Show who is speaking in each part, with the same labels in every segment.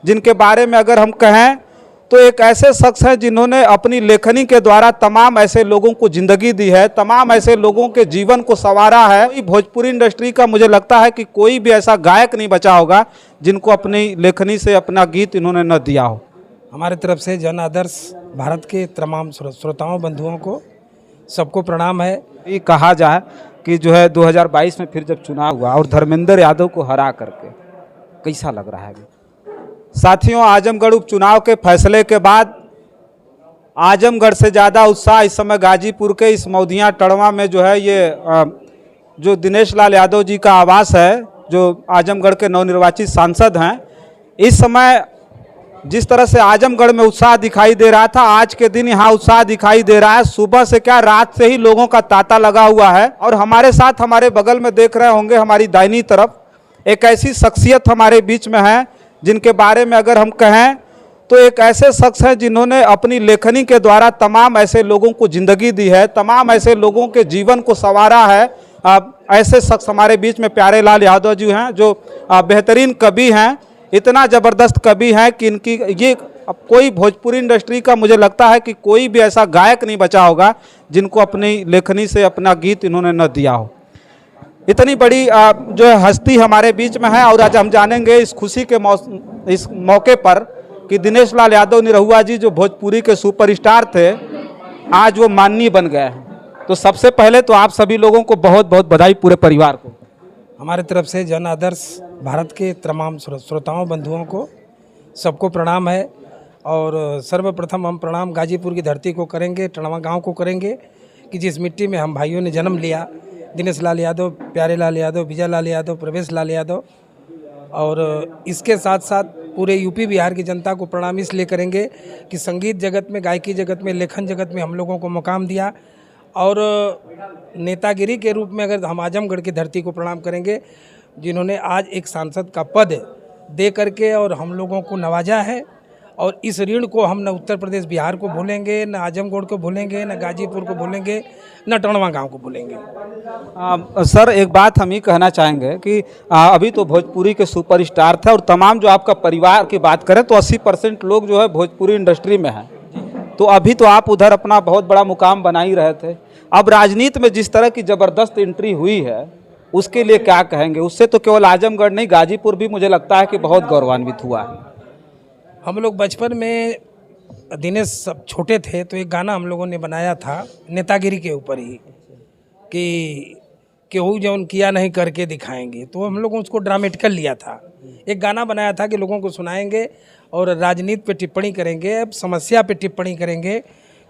Speaker 1: जिनके बारे में अगर हम कहें तो एक ऐसे शख्स हैं जिन्होंने अपनी लेखनी के द्वारा तमाम ऐसे लोगों को जिंदगी दी है, तमाम ऐसे लोगों के जीवन को संवारा है। भोजपुरी इंडस्ट्री का मुझे लगता है कि कोई भी ऐसा गायक नहीं बचा होगा जिनको अपनी लेखनी से अपना गीत इन्होंने न दिया हो।
Speaker 2: हमारे तरफ से जन आदर्श भारत के तमाम श्रोताओं बंधुओं को सबको प्रणाम है।
Speaker 1: ये कहा जाए कि जो है 2022 में फिर जब चुनाव हुआ और धर्मेंद्र यादव को हरा करके कैसा लग रहा है अभी? साथियों, आजमगढ़ उपचुनाव के फैसले के बाद आजमगढ़ से ज़्यादा उत्साह इस समय गाजीपुर के इस मौदिया टड़वा में जो है ये जो दिनेश लाल यादव जी का आवास है, जो आजमगढ़ के नवनिर्वाचित सांसद हैं, इस समय जिस तरह से आजमगढ़ में उत्साह दिखाई दे रहा था, आज के दिन यहाँ उत्साह दिखाई दे रहा है। सुबह से क्या रात से ही लोगों का तांता लगा हुआ है। और हमारे साथ हमारे बगल में देख रहे होंगे हमारी दाहिनी तरफ एक ऐसी शख्सियत हमारे बीच में है जिनके बारे में अगर हम कहें तो एक ऐसे शख्स हैं जिन्होंने अपनी लेखनी के द्वारा तमाम ऐसे लोगों को जिंदगी दी है, तमाम ऐसे लोगों के जीवन को संवारा है। ऐसे शख्स हमारे बीच में प्यारे लाल यादव जी हैं जो बेहतरीन कवि हैं, इतना ज़बरदस्त कवि हैं कि इनकी ये कोई भोजपुरी इंडस्ट्री का मुझे लगता है कि कोई भी ऐसा गायक नहीं बचा होगा जिनको अपनी लेखनी से अपना गीत इन्होंने न दिया हो। इतनी बड़ी जो है हस्ती हमारे बीच में है और आज हम जानेंगे इस खुशी के इस मौके पर कि दिनेश लाल यादव निरहुआ जी जो भोजपुरी के सुपरस्टार थे आज वो माननीय बन गए हैं। तो सबसे पहले तो आप सभी लोगों को बहुत बहुत बधाई, पूरे परिवार को।
Speaker 2: हमारे तरफ से जन आदर्श भारत के तमाम श्रोताओं बंधुओं को सबको प्रणाम है। और सर्वप्रथम हम प्रणाम गाजीपुर की धरती को करेंगे, टड़वा गांव को करेंगे कि जिस मिट्टी में हम भाइयों ने जन्म लिया, दिनेश लाल यादव, प्यारे लाल यादव, विजय लाल यादव, प्रवेश लाल यादव। और इसके साथ साथ पूरे यूपी बिहार की जनता को प्रणाम इसलिए करेंगे कि संगीत जगत में, गायकी जगत में, लेखन जगत में हम लोगों को मुकाम दिया। और नेतागिरी के रूप में अगर हम आजमगढ़ की धरती को प्रणाम करेंगे जिन्होंने आज एक सांसद का पद दे करके और हम लोगों को नवाजा है। और इस ऋण को हम न उत्तर प्रदेश बिहार को भूलेंगे, न आजमगढ़ को भूलेंगे, न गाजीपुर को भूलेंगे, न टड़वा गांव को भूलेंगे।
Speaker 1: सर, एक बात हम ये कहना चाहेंगे कि अभी तो भोजपुरी के सुपरस्टार थे और तमाम जो आपका परिवार की बात करें तो 80% लोग जो है भोजपुरी इंडस्ट्री में हैं। तो अभी तो आप उधर अपना बहुत बड़ा मुकाम बना ही रहे थे। अब राजनीति में जिस तरह की ज़बरदस्त एंट्री हुई है उसके लिए क्या कहेंगे? उससे तो केवल आजमगढ़ नहीं, गाजीपुर भी मुझे लगता है कि बहुत गौरवान्वित हुआ है।
Speaker 2: हम लोग बचपन में, दिनेश सब छोटे थे तो एक गाना हम लोगों ने बनाया था नेतागिरी के ऊपर ही कि केहू जौन किया नहीं करके दिखाएंगे। तो हम लोगों उसको ड्रामेटिकल लिया था, एक गाना बनाया था कि लोगों को सुनाएंगे और राजनीति पे टिप्पणी करेंगे, समस्या पे टिप्पणी करेंगे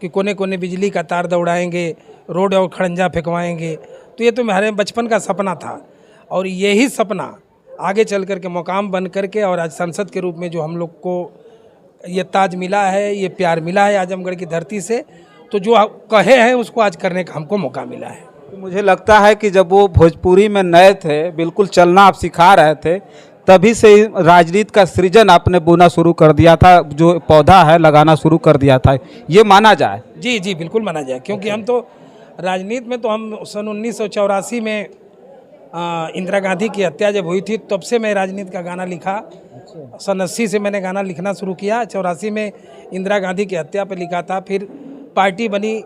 Speaker 2: कि कोने कोने बिजली का तार दौड़ाएंगे, रोड और खड़ंजा फेंकवाएंगे। तो ये तो हमारे बचपन का सपना था और यही सपना आगे चल कर के मुकाम बन करके और आज सांसद के रूप में जो हम लोग को ये ताज मिला है, ये प्यार मिला है आजमगढ़ की धरती से, तो जो कहे हैं उसको आज करने का हमको मौका मिला है।
Speaker 1: मुझे लगता है कि जब वो भोजपुरी में नए थे, बिल्कुल चलना आप सिखा रहे थे, तभी से राजनीति का सृजन आपने बोना शुरू कर दिया था, जो पौधा है लगाना शुरू कर दिया था, ये माना जाए?
Speaker 2: जी जी, बिल्कुल माना जाए, क्योंकि हम तो राजनीति में तो हम सन 1984 में इंदिरा गांधी की हत्या जब हुई थी तब से मैं राजनीति का गाना लिखा। सन 80 से मैंने गाना लिखना शुरू किया, 84 में इंदिरा गांधी की हत्या पर लिखा था। फिर पार्टी बनी,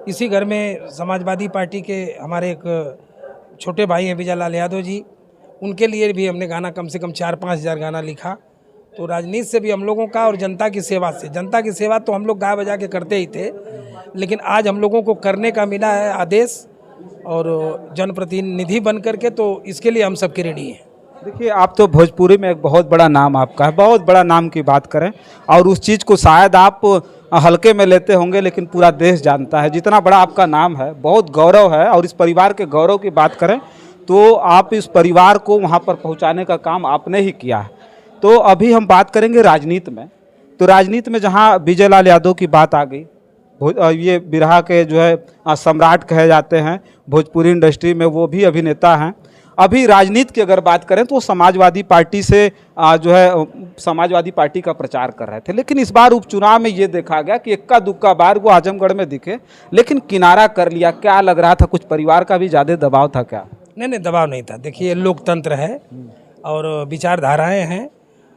Speaker 2: इसी घर में समाजवादी पार्टी के हमारे एक छोटे भाई हैं विजय लाल यादव जी, उनके लिए भी हमने गाना कम से कम 4-5 हज़ार गाना लिखा। तो राजनीति से भी हम लोगों का और जनता की सेवा से, जनता की सेवा तो हम लोग गा बजा के करते ही थे, लेकिन आज हम लोगों को करने का मिला है आदेश और जनप्रतिनिधि बन करके, तो इसके लिए हम सबके रेडी हैं।
Speaker 1: देखिए, आप तो भोजपुरी में एक बहुत बड़ा नाम आपका है, बहुत बड़ा नाम की बात करें और उस चीज़ को शायद आप हल्के में लेते होंगे, लेकिन पूरा देश जानता है जितना बड़ा आपका नाम है, बहुत गौरव है। और इस परिवार के गौरव की बात करें तो आप इस परिवार को वहाँ पर पहुँचाने का काम आपने ही किया है। तो अभी हम बात करेंगे राजनीति में। तो राजनीति में जहाँ विजय लाल यादव की बात आ गई, ये बिरहा के जो है सम्राट कहे जाते हैं भोजपुरी इंडस्ट्री में, वो भी अभिनेता हैं। अभी राजनीति की अगर बात करें तो समाजवादी पार्टी से जो है समाजवादी पार्टी का प्रचार कर रहे थे, लेकिन इस बार उपचुनाव में ये देखा गया कि इक्का दुक्का बार वो आजमगढ़ में दिखे, लेकिन किनारा कर लिया। क्या लग रहा था, कुछ परिवार का भी ज़्यादा दबाव था क्या?
Speaker 2: नहीं, दबाव नहीं था। देखिए, लोकतंत्र है और विचारधाराएं हैं।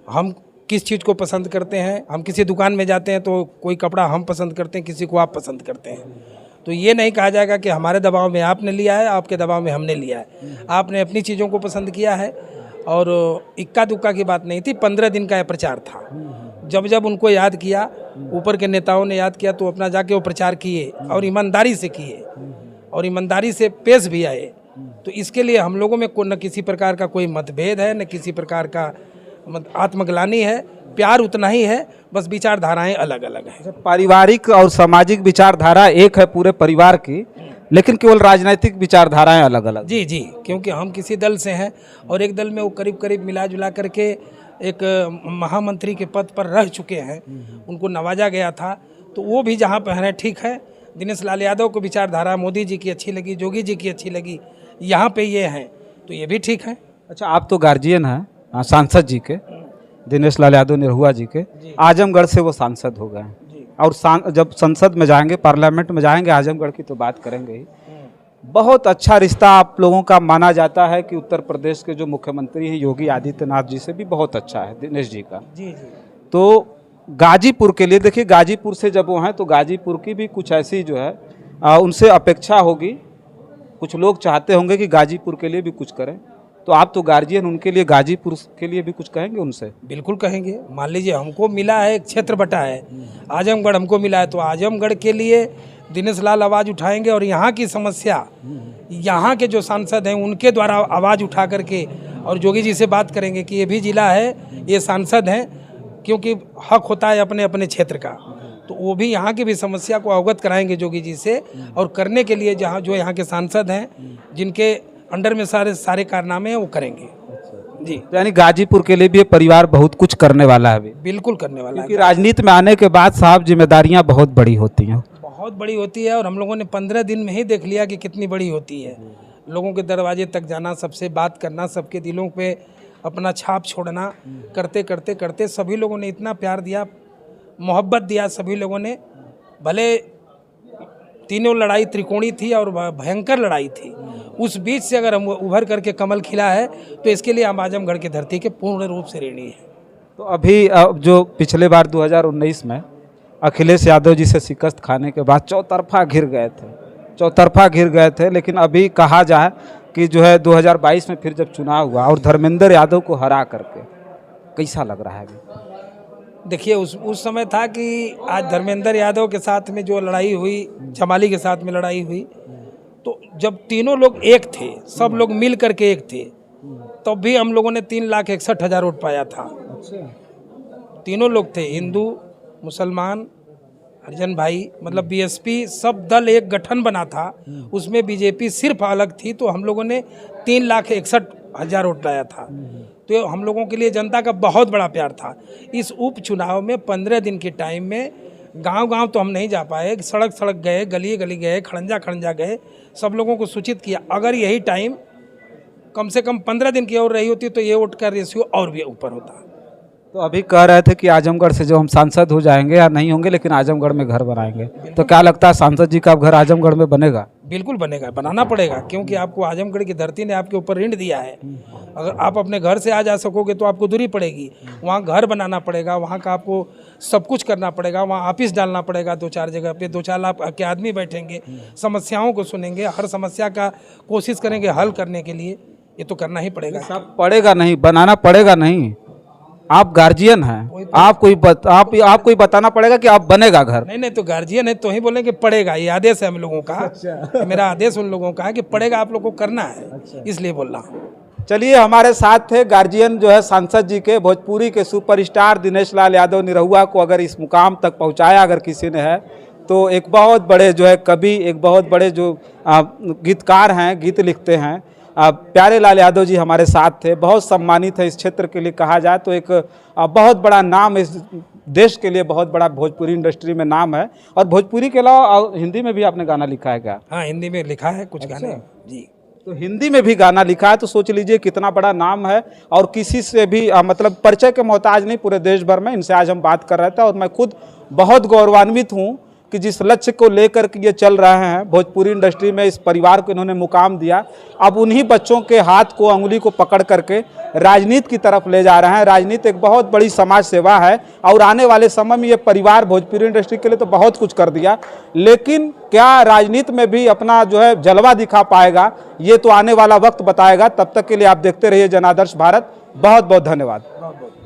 Speaker 2: हम किस चीज़ को पसंद करते हैं। हम किसी दुकान में जाते हैं तो कोई कपड़ा हम पसंद करते हैं, किसी को आप पसंद करते हैं। तो ये नहीं कहा जाएगा कि हमारे दबाव में आपने लिया है, आपके दबाव में हमने लिया है। आपने अपनी चीज़ों को पसंद किया है और इक्का दुक्का की बात नहीं थी। 15 दिन का यह प्रचार था। जब जब उनको याद किया, ऊपर के नेताओं ने याद किया, तो अपना जाके वो प्रचार किए और ईमानदारी से किए और ईमानदारी से पेश भी आए। तो इसके लिए हम लोगों में न किसी प्रकार का कोई मतभेद है, न किसी प्रकार का आत्मग्लानि है। प्यार उतना ही है, बस विचारधाराएं अलग अलग हैं।
Speaker 1: पारिवारिक और सामाजिक विचारधारा एक है पूरे परिवार की, लेकिन केवल राजनीतिक विचारधाराएं अलग अलग।
Speaker 2: जी जी, क्योंकि हम किसी दल से हैं और एक दल में वो करीब करीब मिला जुला करके एक महामंत्री के पद पर रह चुके हैं, उनको नवाजा गया था। तो वो भी जहाँ पर है ठीक है। दिनेश लाल यादव को विचारधारा मोदी जी की अच्छी लगी, जोगी जी की अच्छी लगी, यहाँ पे ये हैं तो ये भी ठीक है।
Speaker 1: अच्छा, आप तो गार्जियन हैं सांसद जी के, दिनेश लाल यादव निरहुआ जी के। आजमगढ़ से वो सांसद हो गए हैं और जब संसद में जाएंगे, पार्लियामेंट में जाएंगे, आजमगढ़ की तो बात करेंगे ही। बहुत अच्छा रिश्ता आप लोगों का माना जाता है कि उत्तर प्रदेश के जो मुख्यमंत्री हैं योगी आदित्यनाथ जी से भी बहुत अच्छा है दिनेश जी का।
Speaker 2: जी जी।
Speaker 1: तो गाजीपुर के लिए देखिए, गाजीपुर से जब वो हैं तो गाजीपुर की भी कुछ ऐसी जो है उनसे अपेक्षा होगी। कुछ लोग चाहते होंगे कि गाजीपुर के लिए भी कुछ करें, तो आप तो गार्जियन, उनके लिए गाजीपुर के लिए भी कुछ कहेंगे उनसे?
Speaker 2: बिल्कुल कहेंगे। मान लीजिए हमको मिला है, एक क्षेत्र बटा है, आजमगढ़ हमको मिला है, तो आजमगढ़ के लिए दिनेश लाल आवाज़ उठाएंगे और यहाँ की समस्या यहाँ के जो सांसद हैं उनके द्वारा आवाज़ उठा करके और जोगी जी से बात करेंगे कि ये भी जिला है, ये सांसद हैं, क्योंकि हक होता है अपने अपने क्षेत्र का। तो वो भी यहाँ की भी समस्या को अवगत कराएंगे जोगी जी से, और करने के लिए जहाँ जो यहाँ के सांसद हैं जिनके अंडर में सारे कारनामे हैं वो करेंगे। जी,
Speaker 1: यानी गाजीपुर के लिए भी ये परिवार बहुत कुछ करने वाला है अभी।
Speaker 2: बिल्कुल करने वाला है,
Speaker 1: क्योंकि राजनीति में आने के बाद साहब जिम्मेदारियां बहुत बड़ी होती हैं।
Speaker 2: बहुत बड़ी होती है, और हम लोगों ने 15 दिन में ही देख लिया कि कितनी बड़ी होती है। लोगों के दरवाजे तक जाना, सबसे बात करना, सबके दिलों पे अपना छाप छोड़ना, करते करते करते सभी लोगों ने इतना प्यार दिया, मोहब्बत दिया सभी लोगों ने। भले तीनों लड़ाई त्रिकोणी थी और भयंकर लड़ाई थी, उस बीच से अगर हम उभर करके कमल खिला है तो इसके लिए हम आजमगढ़ की धरती के पूर्ण रूप से ऋणी हैं।
Speaker 1: तो अभी जो पिछले बार 2019 में अखिलेश यादव जी से शिकस्त खाने के बाद चौतरफा घिर गए थे, लेकिन अभी कहा जाए कि जो है 2022 में फिर जब चुनाव हुआ और धर्मेंद्र यादव को हरा करके कैसा लग रहा है अभी?
Speaker 2: देखिए, उस समय था कि आज धर्मेंद्र यादव के साथ में जो लड़ाई हुई, जमाली के साथ में लड़ाई हुई, तो जब तीनों लोग एक थे, सब लोग मिल करके एक थे, तब भी हम लोगों ने 3,61,000 वोट पाया था। तीनों लोग थे, हिंदू मुसलमान हरिजन भाई, मतलब बीएसपी सब दल एक गठन बना था, उसमें बीजेपी सिर्फ अलग थी, तो हम लोगों ने 3,61,000 वोट पाया था। तो हम लोगों के लिए जनता का बहुत बड़ा प्यार था। इस उपचुनाव में 15 दिन के टाइम में गांव-गांव तो हम नहीं जा पाए, सड़क गए, गली गए, खड़ंजा गए, सब लोगों को सूचित किया। अगर यही टाइम कम से कम 15 दिन की और रही होती तो ये वोट का रेशियो और भी ऊपर होता।
Speaker 1: तो अभी कह रहे थे कि आजमगढ़ से जो हम सांसद हो जाएंगे या नहीं होंगे, लेकिन आजमगढ़ में घर बनाएंगे, तो क्या लगता है सांसद जी का घर आजमगढ़ में बनेगा?
Speaker 2: बिल्कुल बनेगा, बनाना पड़ेगा, क्योंकि आपको आजमगढ़ की धरती ने आपके ऊपर ऋण दिया है। अगर आप अपने घर से आ जा सकोगे तो आपको दूरी पड़ेगी, वहाँ घर बनाना पड़ेगा, वहाँ का आपको सब कुछ करना पड़ेगा, वहाँ ऑफिस डालना पड़ेगा, 2-4 जगह पे 2-4 लाख के आदमी बैठेंगे, समस्याओं को सुनेंगे, हर समस्या का कोशिश करेंगे हल करने के लिए। ये तो करना ही पड़ेगा।
Speaker 1: सब पड़ेगा नहीं, बनाना पड़ेगा नहीं। आप गार्जियन हैं, आपको ही बताना पड़ेगा कि आप बनेगा घर।
Speaker 2: नहीं, तो गार्जियन है तो ही बोलेंगे पड़ेगा, ये आदेश है हम लोगों का। अच्छा। मेरा आदेश उन लोगों का है कि पड़ेगा, आप लोगों को करना है। अच्छा। इसलिए बोल रहा हूँ।
Speaker 1: चलिए, हमारे साथ थे गार्जियन जो है सांसद जी के, भोजपुरी के सुपरस्टार दिनेश लाल यादव निरहुआ को अगर इस मुकाम तक पहुंचाया अगर किसी ने है, तो एक बहुत बड़े जो है कवि, एक बहुत बड़े जो गीतकार हैं, गीत लिखते हैं, प्यारे लाल यादव जी हमारे साथ थे। बहुत सम्मानित है इस क्षेत्र के लिए, कहा जाए तो एक बहुत बड़ा नाम इस देश के लिए, बहुत बड़ा भोजपुरी इंडस्ट्री में नाम है। और भोजपुरी के अलावा हिंदी में भी आपने गाना लिखा है क्या?
Speaker 2: हाँ, हिंदी में लिखा है कुछ गाने जी।
Speaker 1: तो हिंदी में भी गाना लिखा है, तो सोच लीजिए कितना बड़ा नाम है। और किसी से भी मतलब परिचय के मोहताज नहीं, पूरे देश भर में इनसे आज हम बात कर रहे थे। और मैं खुद बहुत गौरवान्वित हूँ कि जिस लक्ष्य को लेकर के ये चल रहे हैं, भोजपुरी इंडस्ट्री में इस परिवार को इन्होंने मुकाम दिया, अब उन्हीं बच्चों के हाथ को, अंगुली को पकड़ करके राजनीति की तरफ ले जा रहे हैं। राजनीति एक बहुत बड़ी समाज सेवा है और आने वाले समय में ये परिवार भोजपुरी इंडस्ट्री के लिए तो बहुत कुछ कर दिया, लेकिन क्या राजनीति में भी अपना जो है जलवा दिखा पाएगा, ये तो आने वाला वक्त बताएगा। तब तक के लिए आप देखते रहिए जनादर्श भारत। बहुत बहुत धन्यवाद।